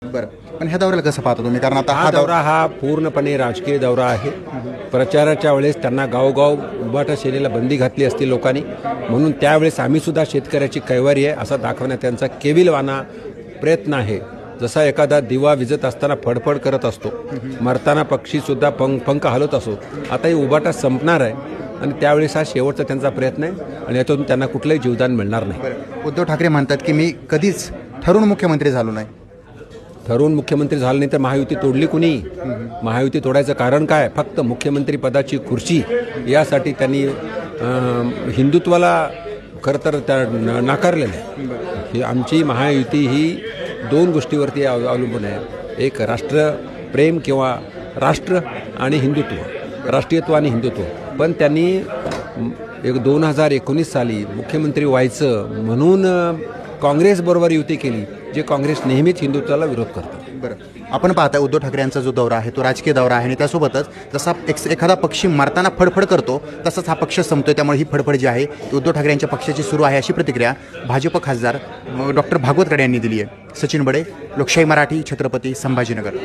बरं, पण ह्या दौऱ्याला कसं पाहता तुम्ही? कारण आता हा दौरा हा पूर्णपणे राजकीय दौरा आहे. प्रचाराच्या वेळेस त्यांना गावोगाव उभाटा सेनेला बंदी घातली असती लोकांनी, म्हणून त्यावेळेस आम्ही सुद्धा शेतकऱ्याची कैवारी आहे असा दाखवण्यात त्यांचा केविलवाना प्रयत्न आहे. जसा एखादा दिवा विजत असताना फडफड करत असतो, मरताना पक्षीसुद्धा पंख हलवत असतो. आता ही उभाटा संपणार आहे आणि त्यावेळेस हा शेवटचा त्यांचा प्रयत्न आहे आणि यातून त्यांना कुठलंही जीवदान मिळणार नाही. उद्धव ठाकरे म्हणतात की मी कधीच ठरून मुख्यमंत्री झालो नाही. ठरवून मुख्यमंत्री झाले नाही तर महायुती तोडली कुणी? महायुती तोडायचं कारण काय? फक्त मुख्यमंत्री पदाची खुर्ची यासाठी त्यांनी हिंदुत्वाला खरं तर त्या नाकारलेलं आहे. ही आमची महायुती ही दोन गोष्टीवरती अवलंबून आहे. एक राष्ट्रप्रेम किंवा राष्ट्र आणि हिंदुत्व, राष्ट्रीयत्व आणि हिंदुत्व. पण त्यांनी 2019 साली मुख्यमंत्री व्हायचं म्हणून काँग्रेसबरोबर युती केली, जे काँग्रेस नेहमीच हिंदुत्वाला विरोध करतात. बरं, आपण पाहता उद्धव ठाकरे यांचा जो दौरा आहे तो राजकीय दौरा आहे आणि त्यासोबतच जसा एखादा पक्षी मारताना फडफड करतो तसंच हा पक्ष संपतोय. त्यामुळे ही फडफड जी आहे ती उद्धव ठाकरे यांच्या पक्षाची सुरू आहे, अशी प्रतिक्रिया भाजप खासदार डॉक्टर भागवत कराड यांनी दिली आहे. सचिन बडे, लोकशाही मराठी, छत्रपती संभाजीनगर.